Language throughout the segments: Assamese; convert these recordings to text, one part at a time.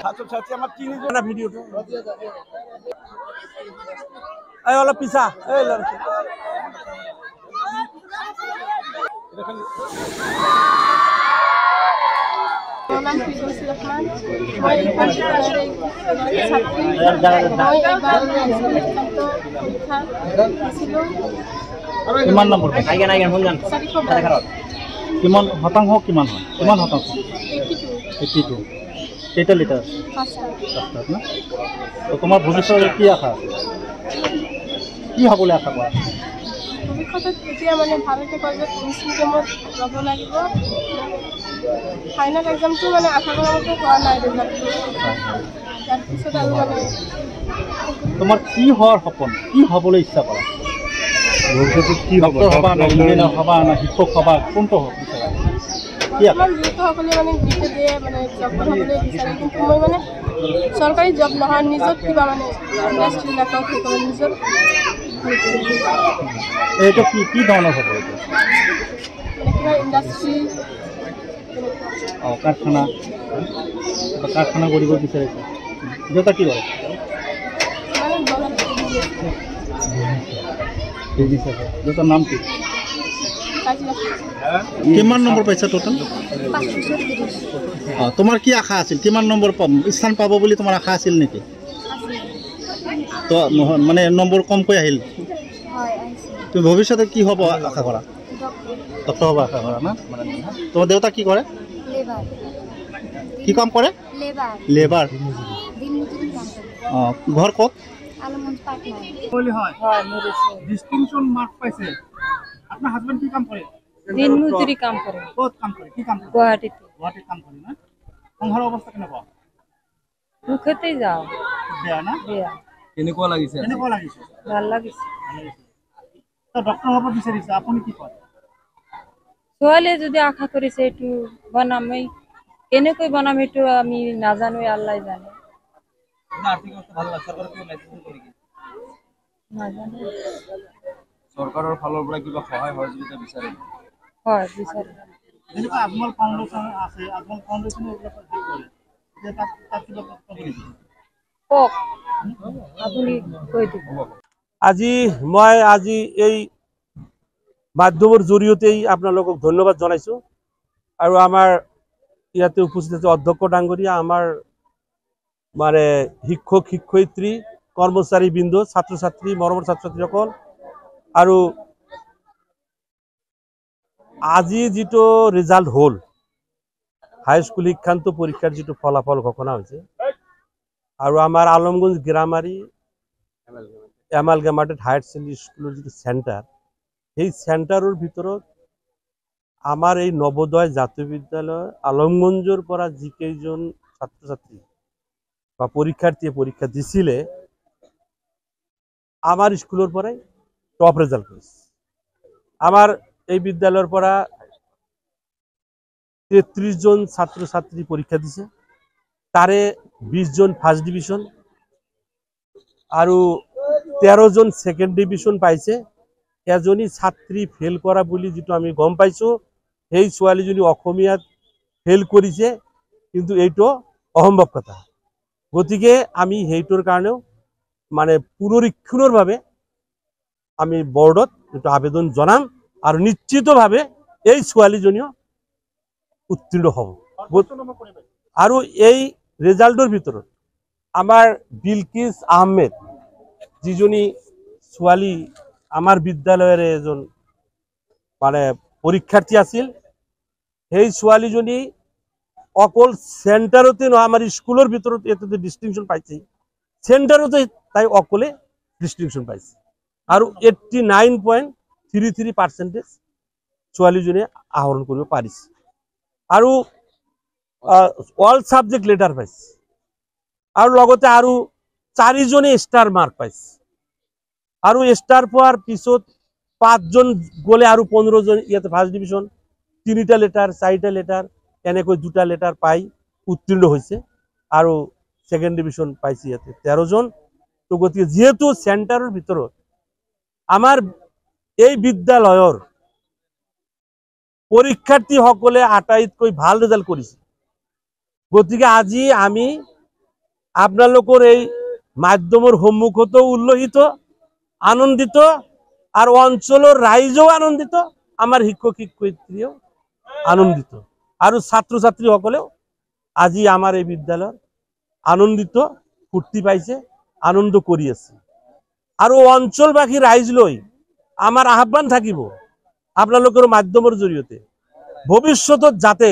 ছাত্রছাত্রী আমার তিনজন না ভিডিওটা এই হলো পিসা এই নাম ফিরদৌসী রহমান ওই পরিবারের ছাত্রী ওই এবার পরীক্ষা ছিল কিমান নম্বৰ আইগেন আইগেন ফোন জান কিমান শতাংশ কিমান হয় কিমান শতাংশ 82 কেইটা লিটাৰ পাঁচটা না তো তোমাৰ ভৱিষ্যতে কি আশা আছে কি হ'বলৈ আশা কৰা ভৱিষ্যতে এতিয়া মানে ভালকৈ কলেজত ইংলিছ মিডিয়ামত ল'ব লাগিব ফাইনেল এক্সামটো মানে আশা কৰা মতে হোৱা নাই ৰিজাল্টটো তাৰপিছত আৰু মানে তোমাৰ কি হোৱাৰ সপোন কি হ'বলৈ ইচ্ছা কৰা ভৱিষ্যতে কি ডক্টৰ হ'বা না ইঞ্জিনিয়াৰ হ'বা না শিক্ষক হ'বা কোনটো হ'ব বিচাৰা বৰ্তমান যুৱকসকলে মানে ডিগ্ৰী দিয়ে মানে জব হ'বলৈ বিচাৰে কিন্তু মই মানে চৰকাৰী জব নহয় নিজত কিবা মানে ইণ্ডাষ্ট্ৰীবিলাকত সেইকাৰণে নিজত এইটো কি ধৰণৰ হ'ব মানে কিবা ইণ্ডাষ্ট্ৰী কাৰখানা কৰিব বিচাৰিছে দেউতা কি কৰে দেউতাৰ নাম কি কিমান নম্বৰ পাইছা টোটেল তোমাৰ কি আশা আছিল কিমান নম্বৰ স্থান পাব বুলি তোমাৰ আশা আছিল নেকি তো মানে নম্বৰ কমকৈ আহিল তুমি ভৱিষ্যতে কি হ'ব আশা কৰা ডক্টৰ হ'ব আশা কৰা না তোমাৰ দেউতা কি কৰে কি কাম কৰে লেবাৰ ঘৰ ক'ত ডিস্টিংশন মার্ক পাইছে আপনার হাজবেন্ড কি কাম করে দিনমজুরি কাম করে বহুত কাম করে কি কাম করে গুয়াহাটিতে কাম করে না সংসার অবস্থা কেনেকুৱা মুখতেই যাও বেয়া না বেয়া কেনেকুৱা লাগিছে ভাল লাগিছে তো ডক্টৰ হ'ব বিচাৰিছে আপুনি কি কয় ছোৱালী যদি আশা কৰিছে এইটো বনামেই কেনেকৈ বনাম এইটো আমি নাজানো আল্লাহ জানে আৰ্থিক অৱস্থা ভাল লাগে চৰকাৰে কিবা মেছেজ কৰে কি নাজানো চৰকাৰৰ ফালৰ পৰা কিবা সহায় সহযোগিতা বিচাৰে হয় বিচাৰে যেনেকুৱা আজমল ফাউণ্ডেশ্যন আছে আজমল ফাউণ্ডেশ্যনে এইবিলাক কি কৰে যে তাত কিবা কক আপুনি কৈ দিব আজি এই মাধ্যমৰ জৰিয়তেই আপোনালোকক ধন্যবাদ জনাইছো আৰু আমাৰ ইয়াতে উপস্থিত আছে অধ্যক্ষ ডাঙৰীয়া আমাৰ মানে শিক্ষক শিক্ষয়িত্ৰী কৰ্মচাৰী বৃন্দ ছাত্ৰ ছাত্ৰী মৰমৰ ছাত্ৰ ছাত্ৰীসকল আৰু আজি যিটো ৰিজাল্ট হ'ল হাইস্কুল শিক্ষান্ত পৰীক্ষাৰ যিটো ফলাফল ঘোষণা হৈছে আৰু আমাৰ আলমগঞ্জ গ্ৰামাৰী এমালগামেটেড হায়াৰ ছেকেণ্ডাৰী স্কুলৰ যিটো চেণ্টাৰ সেই চেণ্টাৰৰ ভিতৰত আমাৰ এই নৱোদয় জাতীয় বিদ্যালয় আলমগঞ্জৰ পৰা যিকেইজন ছাত্ৰ ছাত্ৰী বা পৰীক্ষাৰ্থীয়ে পৰীক্ষা দিছিলে আমাৰ স্কুলৰ পৰাই টপ ৰেজাল্ট কৰেছে আমাৰ এই বিদ্যালয়েৰ পৰা 33 জন ছাত্র ছাত্রী পরীক্ষা দিছে তারে 20 জন ফার্স্ট ডিভিশন আর 13 জন সেকেন্ড ডিভিশন পাইছে এজনী ছাত্রী ফেল করা বলি যেটো আমি গম পাইছো এই ছোৱালীজনী অসমীয়াত ফেল কৰিছে কিন্তু এইটো অসম্ভৱ কথা গতিকে আমি হেইটোৰ কাৰণেও মানে পুনৰীক্ষণৰ বাবে আমি বোৰ্ডত এটা আবেদন জানাম আৰ নিশ্চিতভাবে এই ছোৱালীজনীও উত্তীৰ্ণ হ'ব আৰ এই ৰেজাল্টৰ ভিতৰত আমাৰ বিলকিস আহমেদ যিজনী ছোৱালী আমাৰ বিদ্যালয়েৰ এজন মানে পৰীক্ষাৰ্থী আছিল সেই ছোৱালীজনী অকল সেন্টাৰতে ন আমাৰ স্কুলেৰ ভিতৰত এতে ডিস্টিংশন পাইছে সেন্টাৰতে তাই অকলে ডিস্টিংশন পাইছে আৰ 89.33% ছোৱালীজনী আহৰণ কৰিব পাৰিছে আৰু অল সাবজেক্ট লেটাৰ পাইছে আৰু লগতে আৰু 4 জনে স্টাৰ মাৰ্ক পাইছে আৰু স্টাৰ পোৱাৰ পিছত 5 জন গলে আৰু 15 জন ইয়াতে ফাৰ্স্ট ডিভিশন 3টা লেটাৰ 4টা লেটাৰ এনেকৈ 2টা লেটাৰ পাই উত্তীৰ্ণ হৈছে আৰু সেকেন্ড ডিভিশন পাইছে ইয়াতে 13 জন তো গতিকে যেহেতু সেন্টাৰৰ ভিতৰত আমাৰ এই বিদ্যালয়ৰ পৰীক্ষাৰ্থী সকলে আটাইতকৈ ভাল ৰেজাল্ট কৰেছে গতিকে আজি আমি আপোনালোকৰ এই মাধ্যমৰ সন্মুখত উল্লসিত আনন্দিত আর অঞ্চলের রাইজও আনন্দিত, আমার শিক্ষক শিক্ষয়িত্রীও আনন্দিত আর ছাত্র ছাত্রী সকলেও আজি আমার এই বিদ্যালয় আনন্দিত ফুর্তি পাইছে, আনন্দ করি আছে। আর অঞ্চলবাসী রাইজ লই আমার আহ্বান থাকিব আপনাদের মাধ্যমের জড়িয়ে ভবিষ্যতত যাতে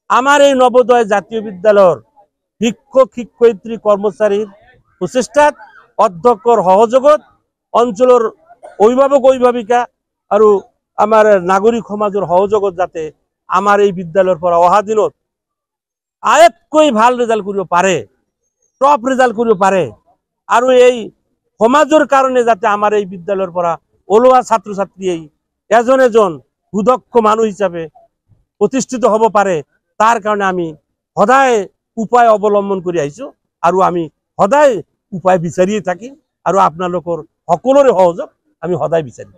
আমার এই নবোদয় জাতীয় বিদ্যালয়ের শিক্ষক শিক্ষয়িত্রী কর্মচারীর প্রচেষ্টাত অধ্যক্ষর সহযোগত অঞ্চলের অভিভাবক অভিভাবিকা আর আমার নাগরিক সমাজের সহযোগত যাতে আমার এই বিদ্যালয়ের পৰা অহা দিনত আয়তকৈ ভাল ৰেজাল্ট কৰিব পাৰে, টপ ৰেজাল্ট কৰিব পাৰে আৰ এই সমাজেৰ কাৰণে যাতে আমাৰ এই বিদ্যালয়েৰ পৰা ওলোৱা ছাত্র ছাত্রী এজন এজন সুদক্ষ মানুষ হিসাবে প্রতিষ্ঠিত হব পারে, তার কারণে আমি সদায় উপায় অবলম্বন করে আইছো আর আমি সদায় উপায় বিচারিয়ে থাকি আর আপনাদের সকলৰে সহযোগ আমি সদায় বিচাৰি।